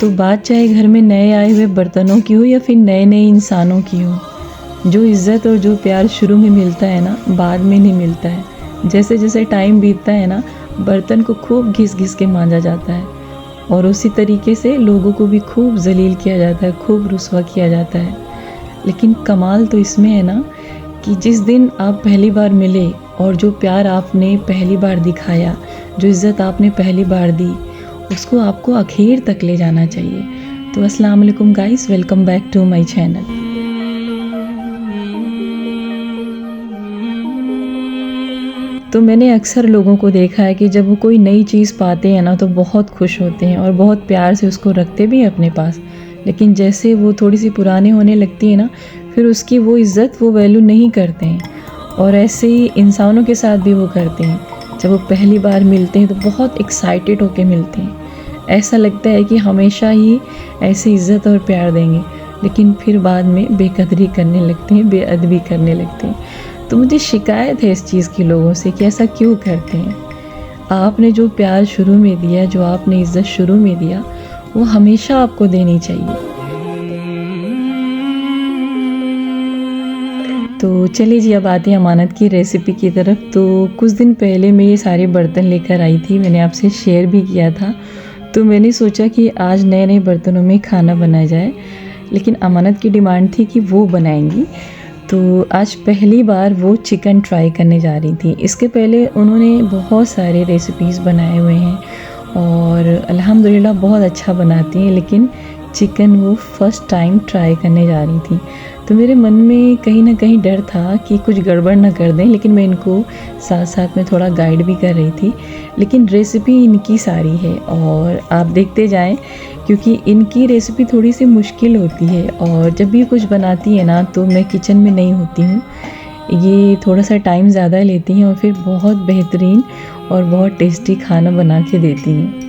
तो बात चाहे घर में नए आए हुए बर्तनों की हो या फिर नए नए इंसानों की हो, जो इज़्ज़त और जो प्यार शुरू में मिलता है ना, बाद में नहीं मिलता है। जैसे जैसे टाइम बीतता है ना, बर्तन को खूब घिस घिस के मांजा जाता है और उसी तरीके से लोगों को भी खूब जलील किया जाता है, खूब रुसवा किया जाता है। लेकिन कमाल तो इसमें है ना कि जिस दिन आप पहली बार मिले और जो प्यार आपने पहली बार दिखाया, जो इज़्ज़त आपने पहली बार दी, उसको आपको आखिर तक ले जाना चाहिए। तो अस्सलाम वालेकुम guys, welcome back to my channel. तो मैंने अक्सर लोगों को देखा है कि जब वो कोई नई चीज़ पाते हैं ना, तो बहुत खुश होते हैं और बहुत प्यार से उसको रखते भी हैं अपने पास। लेकिन जैसे वो थोड़ी सी पुरानी होने लगती है ना, फिर उसकी वो इज़्ज़त, वो वैल्यू नहीं करते हैं। और ऐसे ही इंसानों के साथ भी वो करते हैं। जब वो पहली बार मिलते हैं तो बहुत एक्साइटेड होके मिलते हैं, ऐसा लगता है कि हमेशा ही ऐसे इज़्ज़त और प्यार देंगे, लेकिन फिर बाद में बेकदरी करने लगते हैं, बेअदबी करने लगते हैं। तो मुझे शिकायत है इस चीज़ की लोगों से कि ऐसा क्यों करते हैं। आपने जो प्यार शुरू में दिया, जो आपने इज़्ज़त शुरू में दिया, वो हमेशा आपको देनी चाहिए। तो चलिए जी, अब आते हैं अमानत की रेसिपी की तरफ। तो कुछ दिन पहले मैं ये सारे बर्तन लेकर आई थी, मैंने आपसे शेयर भी किया था। तो मैंने सोचा कि आज नए नए बर्तनों में खाना बनाया जाए, लेकिन अमानत की डिमांड थी कि वो बनाएंगी। तो आज पहली बार वो चिकन ट्राई करने जा रही थी। इसके पहले उन्होंने बहुत सारे रेसिपीज़ बनाए हुए हैं और अल्हम्दुलिल्लाह बहुत अच्छा बनाती हैं, लेकिन चिकन वो फ़र्स्ट टाइम ट्राई करने जा रही थी। तो मेरे मन में कहीं ना कहीं डर था कि कुछ गड़बड़ ना कर दें, लेकिन मैं इनको साथ साथ में थोड़ा गाइड भी कर रही थी। लेकिन रेसिपी इनकी सारी है और आप देखते जाएं, क्योंकि इनकी रेसिपी थोड़ी सी मुश्किल होती है और जब भी कुछ बनाती है ना, तो मैं किचन में नहीं होती हूँ। ये थोड़ा सा टाइम ज़्यादा लेती हैं और फिर बहुत बेहतरीन और बहुत टेस्टी खाना बना के देती हैं।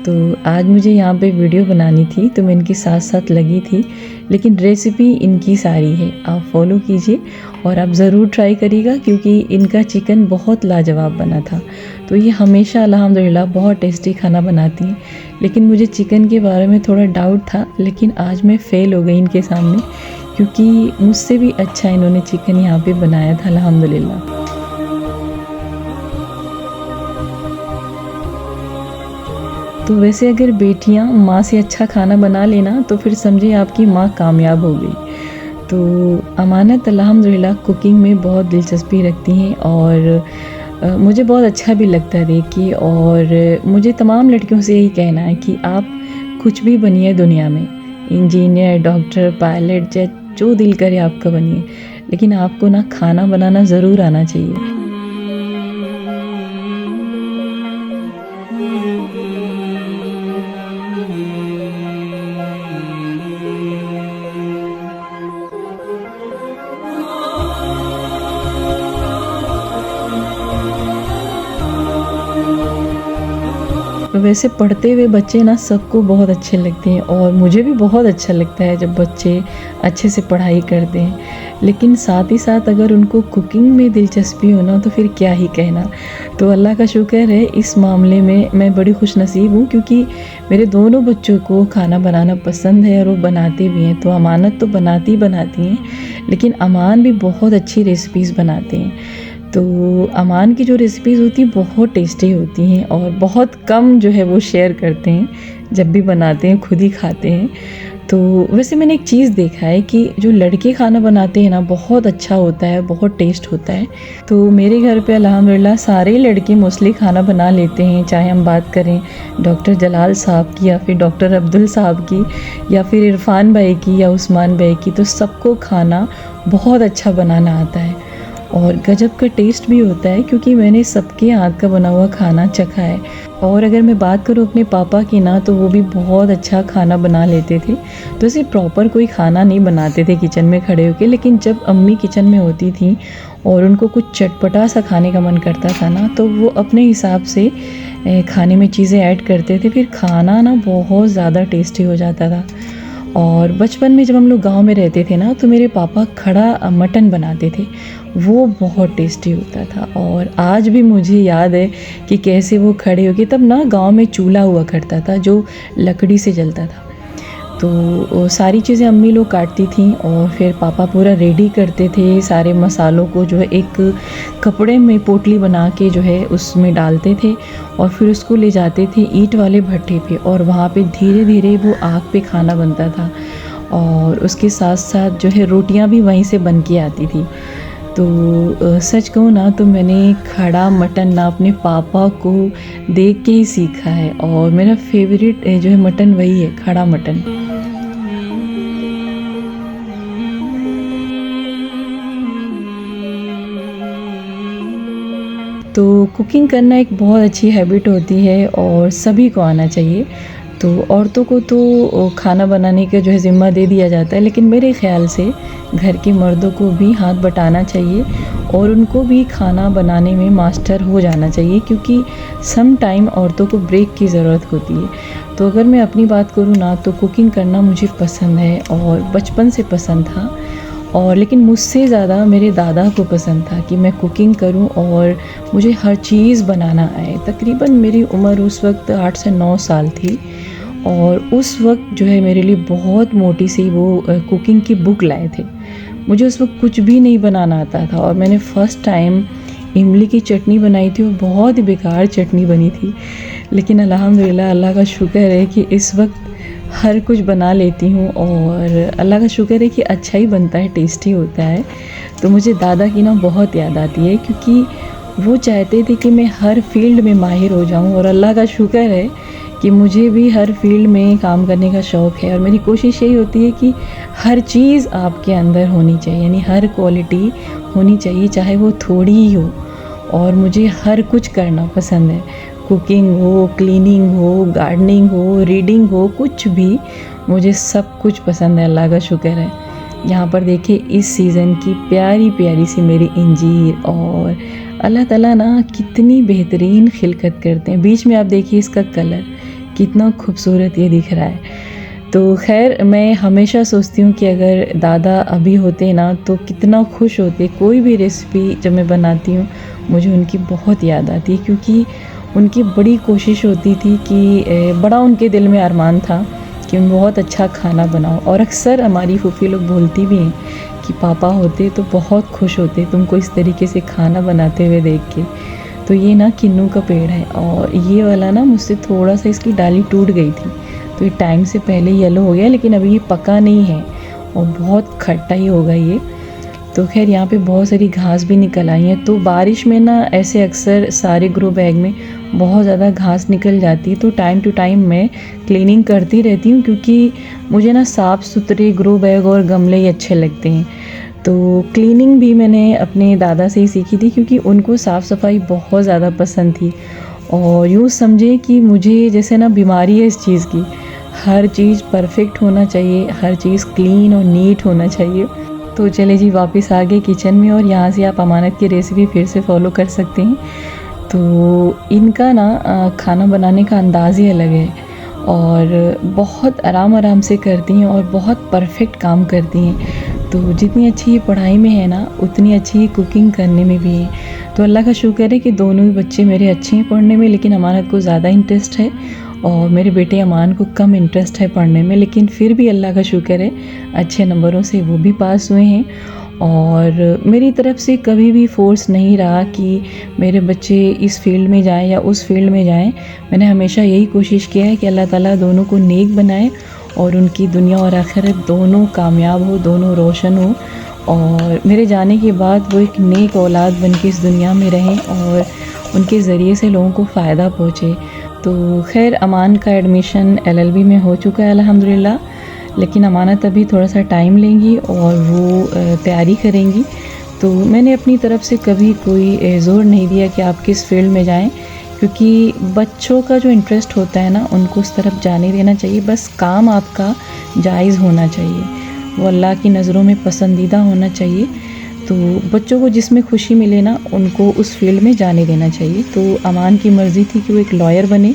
तो आज मुझे यहाँ पे वीडियो बनानी थी, तो मैं इनके साथ साथ लगी थी। लेकिन रेसिपी इनकी सारी है, आप फॉलो कीजिए और आप ज़रूर ट्राई करिएगा, क्योंकि इनका चिकन बहुत लाजवाब बना था। तो ये हमेशा अल्हम्दुलिल्लाह बहुत टेस्टी खाना बनाती हैं, लेकिन मुझे चिकन के बारे में थोड़ा डाउट था। लेकिन आज मैं फ़ेल हो गई इनके सामने, क्योंकि मुझसे भी अच्छा इन्होंने चिकन यहाँ पे बनाया था अल्हम्दुलिल्लाह। तो वैसे अगर बेटियां माँ से अच्छा खाना बना लेना, तो फिर समझिए आपकी माँ कामयाब हो गई। तो अमानत अल्हम्दुलिल्लाह कुकिंग में बहुत दिलचस्पी रखती हैं और मुझे बहुत अच्छा भी लगता है देख के। और मुझे तमाम लड़कियों से यही कहना है कि आप कुछ भी बनिए दुनिया में, इंजीनियर, डॉक्टर, पायलट, जज, जो दिल करे आपका बनिए, लेकिन आपको ना खाना बनाना ज़रूर आना चाहिए। वैसे पढ़ते हुए बच्चे ना सबको बहुत अच्छे लगते हैं और मुझे भी बहुत अच्छा लगता है जब बच्चे अच्छे से पढ़ाई करते हैं। लेकिन साथ ही साथ अगर उनको कुकिंग में दिलचस्पी हो ना, तो फिर क्या ही कहना। तो अल्लाह का शुक्र है, इस मामले में मैं बड़ी खुशनसीब हूँ, क्योंकि मेरे दोनों बच्चों को खाना बनाना पसंद है और वो बनाते भी हैं। तो अमानत तो बनाती हैं, लेकिन अमान भी बहुत अच्छी रेसिपीज़ बनाते हैं। तो अमान की जो रेसिपीज़ होती हैं बहुत टेस्टी होती हैं और बहुत कम जो है वो शेयर करते हैं, जब भी बनाते हैं खुद ही खाते हैं। तो वैसे मैंने एक चीज़ देखा है कि जो लड़के खाना बनाते हैं ना, बहुत अच्छा होता है, बहुत टेस्ट होता है। तो मेरे घर पे अल्हम्दुलिल्लाह सारे लड़के मोस्टली खाना बना लेते हैं, चाहे हम बात करें डॉक्टर जलाल साहब की या फिर डॉक्टर अब्दुल साहब की या फिर इरफान भाई की या उस्मान भाई की। तो सबको खाना बहुत अच्छा बनाना आता है और गजब का टेस्ट भी होता है, क्योंकि मैंने सबके हाथ का बना हुआ खाना चखा है। और अगर मैं बात करूँ अपने पापा की ना, तो वो भी बहुत अच्छा खाना बना लेते थे। तो ऐसे प्रॉपर कोई खाना नहीं बनाते थे किचन में खड़े होके, लेकिन जब अम्मी किचन में होती थी और उनको कुछ चटपटा सा खाने का मन करता था ना, तो वो अपने हिसाब से खाने में चीज़ें ऐड करते थे, फिर खाना ना बहुत ज़्यादा टेस्टी हो जाता था। और बचपन में जब हम लोग गांव में रहते थे ना, तो मेरे पापा खड़ा मटन बनाते थे, वो बहुत टेस्टी होता था। और आज भी मुझे याद है कि कैसे वो खड़े होके, तब ना गांव में चूल्हा हुआ करता था जो लकड़ी से जलता था, तो सारी चीज़ें अम्मी लोग काटती थीं और फिर पापा पूरा रेडी करते थे, सारे मसालों को जो है एक कपड़े में पोटली बना के जो है उसमें डालते थे और फिर उसको ले जाते थे ईंट वाले भट्ठे पे और वहाँ पे धीरे धीरे वो आग पे खाना बनता था और उसके साथ साथ जो है रोटियां भी वहीं से बन के आती थी। तो सच कहूँ ना तो मैंने खड़ा मटन ना अपने पापा को देख के ही सीखा है और मेरा फेवरेट जो है मटन वही है, खड़ा मटन। तो कुकिंग करना एक बहुत अच्छी हैबिट होती है और सभी को आना चाहिए। तो औरतों को तो खाना बनाने का जो है ज़िम्मा दे दिया जाता है, लेकिन मेरे ख़्याल से घर के मर्दों को भी हाथ बटाना चाहिए और उनको भी खाना बनाने में मास्टर हो जाना चाहिए, क्योंकि सम टाइम औरतों को ब्रेक की ज़रूरत होती है। तो अगर मैं अपनी बात करूँ ना तो कुकिंग करना मुझे पसंद है और बचपन से पसंद था और लेकिन मुझसे ज़्यादा मेरे दादा को पसंद था कि मैं कुकिंग करूं और मुझे हर चीज़ बनाना आए। तकरीबन मेरी उम्र उस वक्त 8 से 9 साल थी और उस वक्त जो है मेरे लिए बहुत मोटी सी वो कुकिंग की बुक लाए थे। मुझे उस वक्त कुछ भी नहीं बनाना आता था और मैंने फ़र्स्ट टाइम इमली की चटनी बनाई थी और बहुत ही बेकार चटनी बनी थी, लेकिन अल्हम्दुलिल्लाह अल्लाह का शुक्र है कि इस वक्त हर कुछ बना लेती हूँ और अल्लाह का शुक्र है कि अच्छा ही बनता है, टेस्टी होता है। तो मुझे दादा की ना बहुत याद आती है, क्योंकि वो चाहते थे कि मैं हर फील्ड में माहिर हो जाऊँ और अल्लाह का शुक्र है कि मुझे भी हर फील्ड में काम करने का शौक़ है और मेरी कोशिश यही होती है कि हर चीज़ आपके अंदर होनी चाहिए, यानी हर क्वालिटी होनी चाहिए, चाहे वो थोड़ी ही हो। और मुझे हर कुछ करना पसंद है, कुकिंग हो, क्लीनिंग हो, गार्डनिंग हो, रीडिंग हो, कुछ भी मुझे सब कुछ पसंद है, अल्लाह का शुक्र है। यहाँ पर देखिए इस सीज़न की प्यारी प्यारी सी मेरी इंजीर और अल्लाह ताला ना कितनी बेहतरीन खिलकत करते हैं। बीच में आप देखिए इसका कलर कितना खूबसूरत ये दिख रहा है। तो खैर मैं हमेशा सोचती हूँ कि अगर दादा अभी होते ना तो कितना खुश होते। कोई भी रेसिपी जब मैं बनाती हूँ मुझे उनकी बहुत याद आती है, क्योंकि उनकी बड़ी कोशिश होती थी कि बड़ा उनके दिल में अरमान था कि मैं बहुत अच्छा खाना बनाऊँ। और अक्सर हमारी फूफी लोग बोलती भी हैं कि पापा होते तो बहुत खुश होते तुमको इस तरीके से खाना बनाते हुए देख के। तो ये ना किन्नू का पेड़ है और ये वाला ना मुझसे थोड़ा सा इसकी डाली टूट गई थी, तो ये टाइम से पहले येलो हो गया, लेकिन अभी ये पका नहीं है और बहुत खट्टा ही होगा ये। तो खैर यहाँ पे बहुत सारी घास भी निकल आई हैं। तो बारिश में ना ऐसे अक्सर सारे ग्रो बैग में बहुत ज़्यादा घास निकल जाती है, तो टाइम टू टाइम मैं क्लीनिंग करती रहती हूँ, क्योंकि मुझे ना साफ़ सुथरे ग्रो बैग और गमले ही अच्छे लगते हैं। तो क्लीनिंग भी मैंने अपने दादा से ही सीखी थी, क्योंकि उनको साफ़ सफाई बहुत ज़्यादा पसंद थी। और यूँ समझे कि मुझे जैसे ना बीमारी है इस चीज़ की, हर चीज़ परफेक्ट होना चाहिए, हर चीज़ क्लीन और नीट होना चाहिए। तो चले जी वापस आ गए किचन में और यहाँ से आप अमानत की रेसिपी फिर से फॉलो कर सकते हैं। तो इनका ना खाना बनाने का अंदाज़ ही अलग है और बहुत आराम आराम से करती हैं और बहुत परफेक्ट काम करती हैं। तो जितनी अच्छी ये पढ़ाई में है ना उतनी अच्छी ये कुकिंग करने में भी है। तो अल्लाह का शुक्र है कि दोनों ही बच्चे मेरे अच्छे हैं पढ़ने में, लेकिन अमानत को ज़्यादा इंटरेस्ट है और मेरे बेटे अमान को कम इंटरेस्ट है पढ़ने में, लेकिन फिर भी अल्लाह का शुक्र है अच्छे नंबरों से वो भी पास हुए हैं। और मेरी तरफ से कभी भी फोर्स नहीं रहा कि मेरे बच्चे इस फील्ड में जाएं या उस फील्ड में जाएं। मैंने हमेशा यही कोशिश किया है कि अल्लाह ताला दोनों को नेक बनाए और उनकी दुनिया और आखिरत दोनों कामयाब हो, दोनों रोशन हो और मेरे जाने के बाद वो एक नेक औलाद बन के इस दुनिया में रहें और उनके ज़रिए से लोगों को फ़ायदा पहुँचे। तो खैर अमान का एडमिशन LLB में हो चुका है अल्हम्दुलिल्लाह, लेकिन अमानत अभी थोड़ा सा टाइम लेंगी और वो तैयारी करेंगी। तो मैंने अपनी तरफ से कभी कोई ज़ोर नहीं दिया कि आप किस फील्ड में जाएं, क्योंकि बच्चों का जो इंटरेस्ट होता है ना उनको उस तरफ जाने देना चाहिए। बस काम आपका जायज़ होना चाहिए, वो अल्लाह की नज़रों में पसंदीदा होना चाहिए। तो बच्चों को जिसमें खुशी मिले ना उनको उस फील्ड में जाने देना चाहिए। तो अमान की मर्ज़ी थी कि वो एक लॉयर बने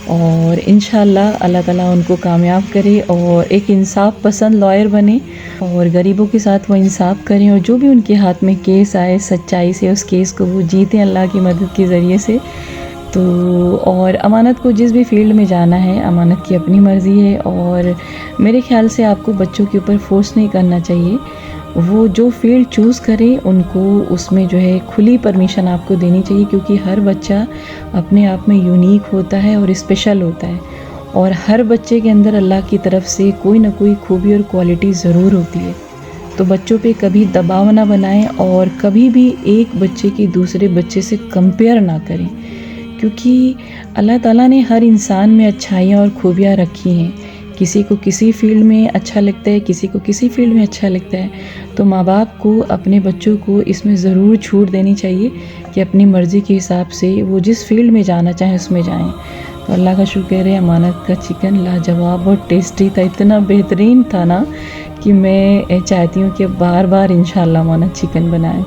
और इंशाल्लाह अल्लाह ताला उनको कामयाब करे और एक इंसाफ पसंद लॉयर बने और गरीबों के साथ वो इंसाफ करें और जो भी उनके हाथ में केस आए सच्चाई से उस केस को वो जीतें अल्लाह की मदद के ज़रिए से। तो और अमानत को जिस भी फील्ड में जाना है, अमानत की अपनी मर्ज़ी है और मेरे ख़्याल से आपको बच्चों के ऊपर फोर्स नहीं करना चाहिए। वो जो फील्ड चूज़ करें उनको उसमें जो है खुली परमिशन आपको देनी चाहिए, क्योंकि हर बच्चा अपने आप में यूनिक होता है और स्पेशल होता है और हर बच्चे के अंदर अल्लाह की तरफ से कोई ना कोई खूबी और क्वालिटी ज़रूर होती है। तो बच्चों पे कभी दबाव ना बनाएं और कभी भी एक बच्चे की दूसरे बच्चे से कंपेयर ना करें, क्योंकि अल्लाह ताला ने हर इंसान में अच्छाइयाँ और खूबियाँ रखी हैं। किसी को किसी फील्ड में अच्छा लगता है, किसी को किसी फील्ड में अच्छा लगता है। तो माँ बाप को अपने बच्चों को इसमें ज़रूर छूट देनी चाहिए कि अपनी मर्ज़ी के हिसाब से वो जिस फील्ड में जाना चाहें उसमें जाएं। तो अल्लाह का शुक्र है, अमानत का चिकन लाजवाब और टेस्टी था, इतना बेहतरीन था ना कि मैं चाहती हूँ कि बार बार इंशाल्लाह अमानत चिकन बनाएं।